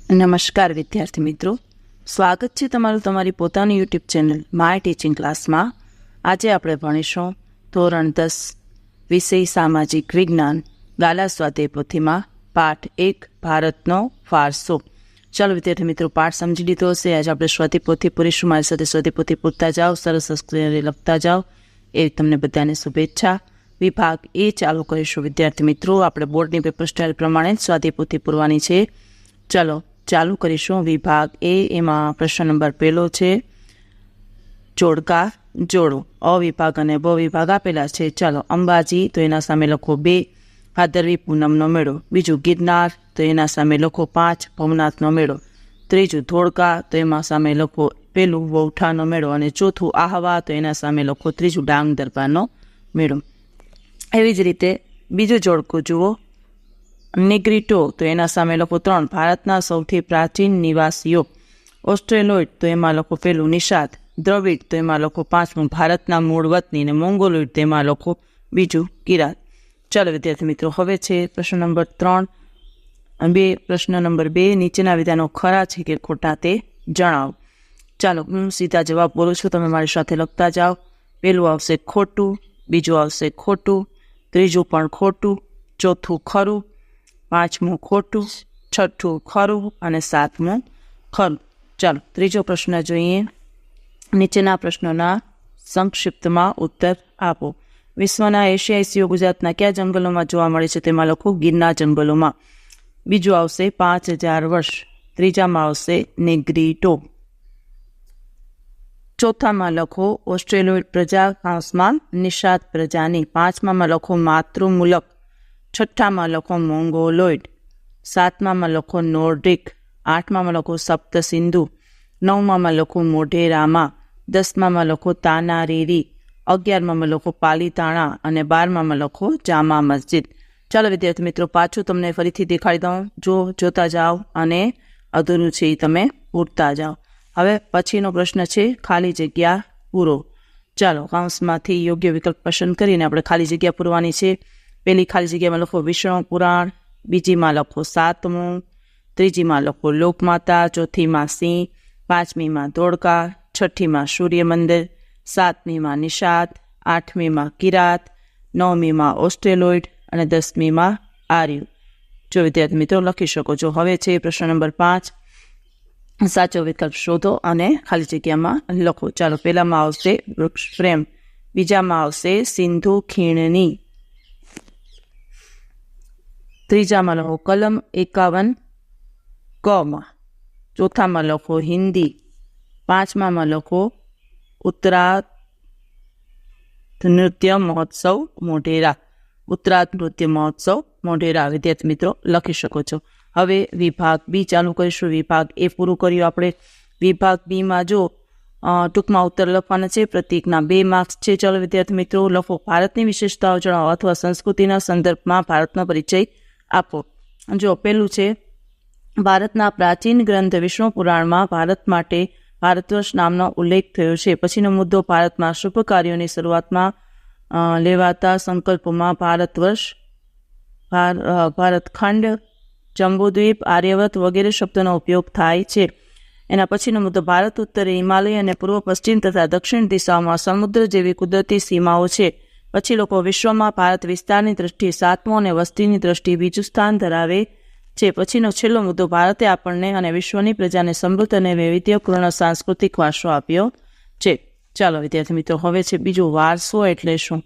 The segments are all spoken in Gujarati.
નમસ્કાર વિદ્યાર્થી મિત્રો, સ્વાગત છે તમારું તમારી પોતાની યુટ્યુબ ચેનલ માય ટીચિંગ ક્લાસમાં. આજે આપણે ભણીશું ધોરણ 10 વિષય સામાજિક વિજ્ઞાન લાલા સ્વાધ્યાય પોથીમાં પાઠ 1 ભારતનો વારસો. ચાલો વિદ્યાર્થી મિત્રો, પાઠ સમજી લીધો હશે. આજે આપણે સ્વાધ્યાય પોથી પૂરીશું. મારી સાથે સ્વાધ્યાય પોથી પૂરતા જાઓ, સરસ અક્ષરે લખતા જાઓ, એવી તમને બધાને શુભેચ્છા. વિભાગ એ ચાલુ કરીશું વિદ્યાર્થી મિત્રો. આપણે બોર્ડની પેપર સ્ટાઇલ પ્રમાણે જ સ્વાધ્યાય પોથી પૂરવાની છે. ચાલો ચાલુ કરીશું. વિભાગ એ, એમાં પ્રશ્ન નંબર 1 છે જોડકા જોડો. અ વિભાગ અને બ વિભાગ આપેલા છે. ચાલો, અંબાજી તો એના સામે લખો 2, ભાદરવી પૂનમનો મેળો. બીજું ગિરનાર તો એના સામે લખો 5, ભવનાથનો મેળો. ત્રીજું ધોળકા તો એમાં સામે લખો 1 વૌઠાનો મેળો. અને ચોથું આહવા તો એના સામે લખો 3 ડાંગ દરબારનો મેળો. એવી જ રીતે બીજું જોડકું જુઓ, નેગ્રીટો તો એના સામે લખો 3, ભારતના સૌથી પ્રાચીન નિવાસીઓ. ઓસ્ટ્રેલોઇડ તો એમાં લખો 1 નિષાદ. દ્રવિડ તો એમાં લખો 5, ભારતના મૂળ વતની. અને મોંગોલોઇડ તો એમાં લખો 2 કિરાત. ચાલો વિદ્યાર્થી મિત્રો, હવે છે પ્રશ્ન નંબર 3. પ્રશ્ન નંબર 2, નીચેના વિધાનો ખરા છે કે ખોટા તે જણાવો. ચાલો, હું સીધા જવાબ બોલું છું, તમે મારી સાથે લખતા જાઓ. પહેલું આવશે ખોટું, બીજું આવશે ખોટું, ત્રીજું પણ ખોટું, ચોથું ખરું, 5મું ખોટું, 6થું ખરું અને 7મું ખરું. ચાલો ત્રીજો પ્રશ્ન જોઈએ. નીચેના પ્રશ્નોના સંક્ષિપ્તમાં ઉત્તર આપો. વિશ્વના એશિયાઈ સિંહો ગુજરાતના કયા જંગલોમાં જોવા મળે છે? તેમાં લખો ગીરના જંગલોમાં. બીજું આવશે 5000 વર્ષ. ત્રીજામાં આવશે નેગ્રીટો. ચોથામાં લખો ઓસ્ટ્રેલોઇડ પ્રજા કાંસમાં નિષાદ પ્રજાની. 5મામાં લખો માતૃમૂલક. 6થામાં લખો મોંગોલોઇડ. 7મામાં લખો નોર્ડિક. 8મામાં લખો સપ્ત સિંધુ. 9મામાં લખો મોઢેરામાં. 10મામાં લખો તાનારીરી. 11મામાં લખો પાલીતાણા. અને 12મામાં લખો જામા મસ્જિદ. ચાલો વિદ્યાર્થી મિત્રો, પાછું તમને ફરીથી દેખાડી દઉં. જોતા જાઓ અને અધૂરું છે એ તમે પૂરતા જાઓ. હવે પછીનો પ્રશ્ન છે ખાલી જગ્યા પૂરો. ચાલો, કૌંસમાંથી યોગ્ય વિકલ્પ પસંદ કરીને આપણે ખાલી જગ્યા પૂરવાની છે. પહેલી ખાલી જગ્યામાં લખો વિષ્ણુ પુરાણ. બીજીમાં લખો 7મું. ત્રીજીમાં લખો લોકમાતા. ચોથીમાં સિંહ. 5મીમાં ધોળકા. 6ઠીમાં સૂર્ય મંદિર. 7મીમાં નિષાદ. 8મીમાં કિરાત. 9મીમાં ઓસ્ટ્રેલોઇડ. અને 10મીમાં આર્ય. જો વિદ્યાર્થી મિત્રો લખી શકો છો. હવે છે પ્રશ્ન નંબર 5. સાચો વિકલ્પ શોધો અને ખાલી જગ્યામાં લખો. ચાલો, પહેલામાં આવશે વૃક્ષ પ્રેમ. બીજામાં આવશે સિંધુ ખીણની. ત્રીજામાં લખો કલમ 51 કમાં. ચોથામાં લખો હિન્દી. 5મામાં લખો ઉત્તરાર્ધ નૃત્ય મહોત્સવ મોઢેરા. ઉત્તરાર્ધ નૃત્ય મહોત્સવ મોઢેરા. વિદ્યાર્થી મિત્રો લખી શકો છો. હવે વિભાગ બી ચાલુ કરીશું. વિભાગ એ પૂરું કર્યું આપણે. વિભાગ બીમાં જો ટૂંકમાં ઉત્તર લખવાના છે. પ્રતીકના 2 માર્ક્સ છે. ચાલો વિદ્યાર્થી મિત્રો લખો. ભારતની વિશેષતાઓ જણાવો અથવા સંસ્કૃતિના સંદર્ભમાં ભારતનો પરિચય આપો. જો પહેલું છે, ભારતના પ્રાચીન ગ્રંથ વિષ્ણુ પુરાણમાં ભારત માટે ભારતવર્ષ નામનો ઉલ્લેખ થયો છે. પછીનો મુદ્દો, ભારતમાં શુભ કાર્યોની શરૂઆતમાં લેવાતા સંકલ્પોમાં ભારતવર્ષ, ભારતખંડ, જંબુદ્વીપ, આર્યવત વગેરે શબ્દોનો ઉપયોગ થાય છે. એના પછીનો મુદ્દો, ભારત ઉત્તરે હિમાલય અને પૂર્વ પશ્ચિમ તથા દક્ષિણ દિશાઓમાં સમુદ્ર જેવી કુદરતી સીમાઓ છે. પછી લોકો વિશ્વમાં ભારત વિસ્તારની દ્રષ્ટિએ 7મું અને વસ્તીની દ્રષ્ટિએ 2જું સ્થાન ધરાવે છે. પછીનો છેલ્લો મુદ્દો, ભારતે આપણને અને વિશ્વની પ્રજાને સમૃદ્ધ અને વૈવિધ્યપૂર્ણ સાંસ્કૃતિક વારસો આપ્યો છે. ચાલો વિદ્યાર્થી મિત્રો, હવે છે બીજું, વારસો એટલે શું?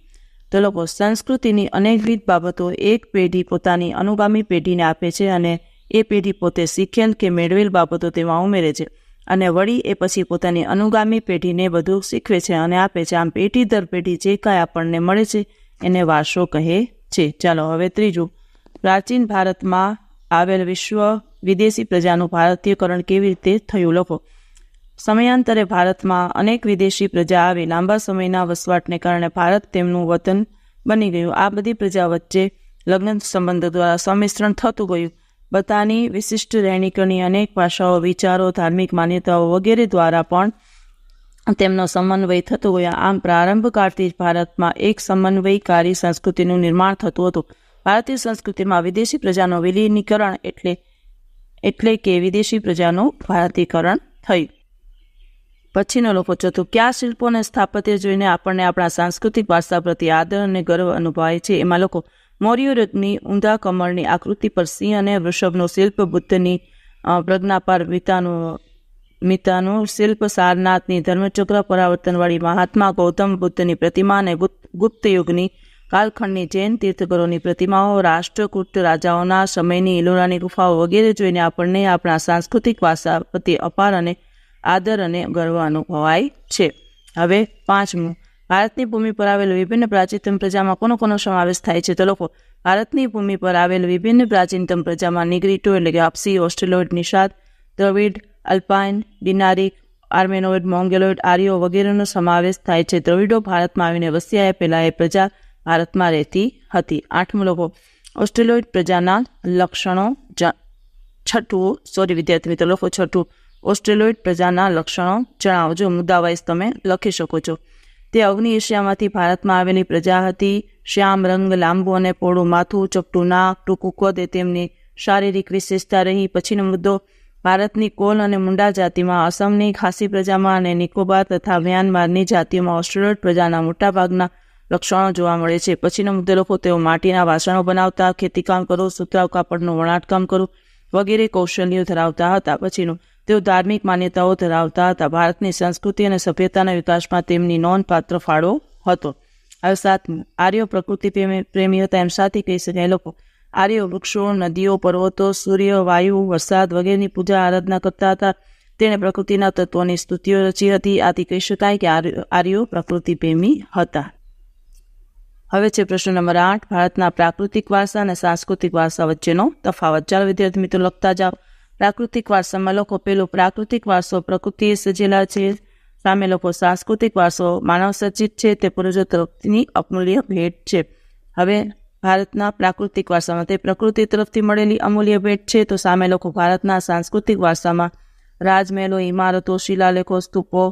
તો લોકો સંસ્કૃતિની અનેકવિધ બાબતો એક પેઢી પોતાની અનુગામી પેઢીને આપે છે અને એ પેઢી પોતે શીખેલ કે મેળવેલ બાબતો તેમાં ઉમેરે છે અને વળી એ પછી પોતાની અનુગામી પેઢીને બધું શીખવે છે અને આપે છે. આમ પેઢી દર પેઢી જે કાંઈ આપણને મળે છે એને વારસો કહે છે. ચાલો હવે ત્રીજું, પ્રાચીન ભારતમાં આવેલ વિશ્વ વિદેશી પ્રજાનું ભારતીયકરણ કેવી રીતે થયું? લખો. સમયાંતરે ભારતમાં અનેક વિદેશી પ્રજા આવી લાંબા સમયના વસવાટને કારણે ભારત તેમનું વતન બની ગયું. આ બધી પ્રજા વચ્ચે લગ્ન સંબંધો દ્વારા સંમિશ્રણ થતું ગયું. બધાની વિશિષ્ટ રહેણીકરણી, અનેક ભાષાઓ, વિચારો, ધાર્મિક માન્યતાઓ વગેરે દ્વારા પણ તેમનો સમન્વય થતો ગયો. આમ પ્રારંભકાળથી જ ભારતમાં એક સમન્વયકારી સંસ્કૃતિનું નિર્માણ થતું હતું. ભારતીય સંસ્કૃતિમાં વિદેશી પ્રજાનું વિલીનીકરણ એટલે એટલે કે વિદેશી પ્રજાનું ભારતીકરણ થયું. પછીનો લોકો ચોથું, કયા શિલ્પો અને સ્થાપત્ય જોઈને આપણને આપણા સાંસ્કૃતિક વારસા પ્રત્યે આદર અને ગર્વ અનુભવાય છે? એમાં લોકો મૌર્ય યુગની ઊંધા કમળની આકૃતિ પર સિંહ અને વૃષભનું શિલ્પ, બુદ્ધની પ્રજ્ઞાપાર મિતાનું શિલ્પ, સારનાથની ધર્મચક્ર પરાવર્તનવાળી મહાત્મા ગૌતમ બુદ્ધની પ્રતિમા અને ગુપ્ત યુગની કાલખંડની જૈન તીર્થકરોની પ્રતિમાઓ, રાષ્ટ્રકૂટ રાજાઓના સમયની ઇલોરાની ગુફાઓ વગેરે જોઈને આપણને આપણા સાંસ્કૃતિક વારસા પ્રત્યે અપાર અને આદર અને ગર્વ અનુભવાય છે. હવે 5મું, ભારતની ભૂમિ પર આવેલ વિભિન્ન પ્રાચીનતમ પ્રજામાં કોનો સમાવેશ થાય છે? તો લોકો ભારતની ભૂમિ પર આવેલ વિભિન્ન પ્રાચીનતમ પ્રજામાં નિગ્રીટો એટલે કે આપસી, ઓસ્ટ્રેલોઇડ, નિષાદ, દ્રવિડ, અલ્પાઇન, ડિનારિક, આર્મેનોઇડ, મોંગોલોઇડ, આર્યો વગેરેનો સમાવેશ થાય છે. દ્રવિડો ભારતમાં આવીને વસ્યા પહેલા એ પ્રજા ભારતમાં રહેતી હતી. 8મું, લોકો ઓસ્ટ્રેલોઇડ પ્રજાના લક્ષણો. છઠ્ઠું, ઓસ્ટ્રેલોઇડ પ્રજાના લક્ષણો જણાવજો. મુદ્દા વાઇઝ તમે લખી શકો છો. તે અગ્નિ એશિયામાંથી ભારતમાં આવેલી પ્રજા હતી. શ્યામ રંગ, લાંબુ અને પહોળું માથું, ચપટું નાક, ટૂંકું કદ એ તેમની શારીરિક વિશેષતા રહી. પછીનો મુદ્દો, ભારતની કોલ અને મુંડા જાતિમાં, અસમની ખાસી પ્રજામાં અને નિકોબાર તથા મ્યાનમારની જાતિઓમાં ઓસ્ટ્રેલોઇડ પ્રજાના મોટાભાગના લક્ષણો જોવા મળે છે. પછીનો મુદ્દો લખો, તેઓ માટીના વાસણો બનાવતા, ખેતીકામ કરવું, સુતરાઉ કાપડનું વણાટકામ કરવું વગેરે કૌશલ્યો ધરાવતા હતા. પછીનું, તેઓ ધાર્મિક માન્યતાઓ ધરાવતા હતા. ભારતની સંસ્કૃતિ અને સભ્યતાના વિકાસમાં તેમની નોંધપાત્ર ફાળો હતો. હવે 7મું, આર્યો પ્રકૃતિ પ્રેમી હતા એમ સાથી કહી શકાય. લોકો આર્યો વૃક્ષો, નદીઓ, પર્વતો, સૂર્ય, વાયુ, વરસાદ વગેરેની પૂજા આરાધના કરતા હતા. તેણે પ્રકૃતિના તત્વોની સ્તુતિઓ રચી હતી. આથી કહી શકાય કે આર્યો પ્રકૃતિ પ્રેમી હતા. હવે છે પ્રશ્ન નંબર 8, ભારતના પ્રાકૃતિક વારસા અને સાંસ્કૃતિક વારસા વચ્ચેનો તફાવત. ચાલો વિદ્યાર્થી મિત્રો લખતા જાઓ. પ્રાકૃતિક વારસામાં લોકો પેલું, પ્રાકૃતિક વારસો પ્રકૃતિએ સર્જેલા છે. સામે લોકો સાંસ્કૃતિક વારસો માનવ સર્જિત છે, તે પૂર્વજો તરફની અમૂલ્ય ભેટ છે. હવે ભારતના પ્રાકૃતિક વારસામાં તે પ્રકૃતિ તરફથી મળેલી અમૂલ્ય ભેટ છે. તો સામે લોકો ભારતના સાંસ્કૃતિક વારસામાં રાજમહેલો, ઇમારતો, શિલાલેખો, સ્તૂપો,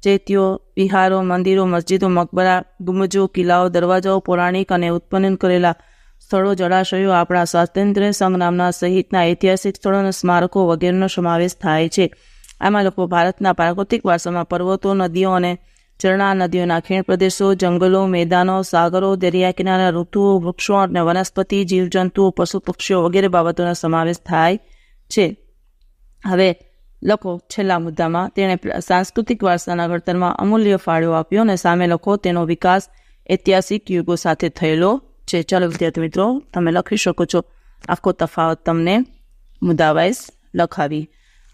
ચૈત્યો, વિહારો, મંદિરો, મસ્જિદો, મકબરા, ગુંબજો, કિલ્લાઓ, દરવાજાઓ, પૌરાણિક અને ઉત્પન્ન કરેલા સ્થળો, જળાશયો, આપણા સ્વાતંત્ર્ય સંગ્રામના સહિતના ઐતિહાસિક સ્થળો અને સ્મારકો વગેરેનો સમાવેશ થાય છે. આમાં લોકો ભારતના પ્રાકૃતિક વારસામાં પર્વતો, નદીઓ અને ઝરણા, નદીઓના ખીણ પ્રદેશો, જંગલો, મેદાનો, સાગરો, દરિયા કિનારા, ઋતુઓ, વૃક્ષો અને વનસ્પતિ, જીવજંતુઓ, પશુ પક્ષીઓ વગેરે બાબતોનો સમાવેશ થાય છે. હવે લખો છેલ્લા મુદ્દામાં, તેણે સાંસ્કૃતિક વારસાના ઘડતરમાં અમૂલ્ય ફાળો આપ્યો અને સામે લખો, તેનો વિકાસ ઐતિહાસિક યુગો સાથે થયેલો છે. ચાલો વિદ્યાર્થી મિત્રો તમે લખી શકો છો. આખો તફાવત તમને મુદ્દા વાઇઝ લખાવી.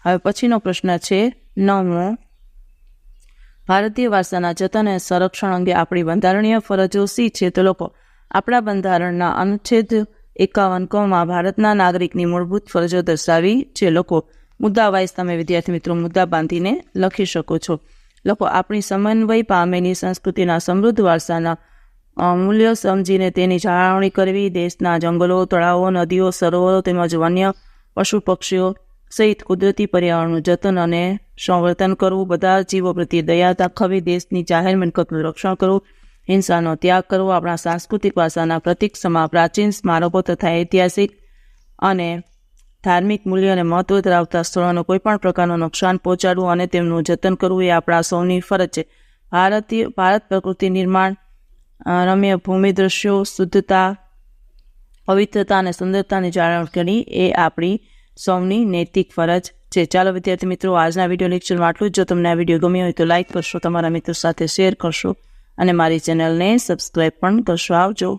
હવે પછીનો પ્રશ્ન છે 9મો, ભારતીય વારસાના જતન અને સંરક્ષણ અંગે આપણી બંધારણીય ફરજો શી છે? તો લોકો આપણા બંધારણના અનુચ્છેદ 51 ભારતના નાગરિકની મૂળભૂત ફરજો દર્શાવી છે. લોકો મુદ્દા વાઇઝ તમે વિદ્યાર્થી મિત્રો મુદ્દા બાંધીને લખી શકો છો. લોકો આપણી સમન્વય પામેલી સંસ્કૃતિના સમૃદ્ધ વારસાના મૂલ્યો સમજીને તેની જાળવણી કરવી, દેશના જંગલો, તળાવો, નદીઓ, સરોવરો તેમજ વન્ય પશુ પક્ષીઓ સહિત કુદરતી પર્યાવરણનું જતન અને સંવર્ધન કરવું, બધા જીવો પ્રત્યે દયા દાખવવી, દેશની જાહેર મિલકતનું રક્ષણ કરવું, હિંસાનો ત્યાગ કરવો, આપણા સાંસ્કૃતિક વારસાના પ્રતીક પ્રાચીન સ્મારકો તથા ઐતિહાસિક અને ધાર્મિક મૂલ્ય અને મહત્વ ધરાવતા સ્થળોને કોઈપણ પ્રકારનું નુકસાન પહોંચાડવું અને તેમનું જતન કરવું એ આપણા સૌની ફરજ છે. ભારત પ્રકૃતિ નિર્માણ, રમ્ય ભૂમિ દ્રશ્યો, શુદ્ધતા, પવિત્રતા અને સુંદરતાની જાળવણી કરવી એ આપણી સૌની નૈતિક ફરજ છે. ચાલો વિદ્યાર્થી મિત્રો આજના વિડીયો લેક્ચરમાં આટલું જ. જો તમને આ વિડીયો ગમ્યો હોય તો લાઇક કરશો, તમારા મિત્રો સાથે શેર કરશો અને મારી ચેનલને સબસ્ક્રાઈબ પણ કરશો. આવજો.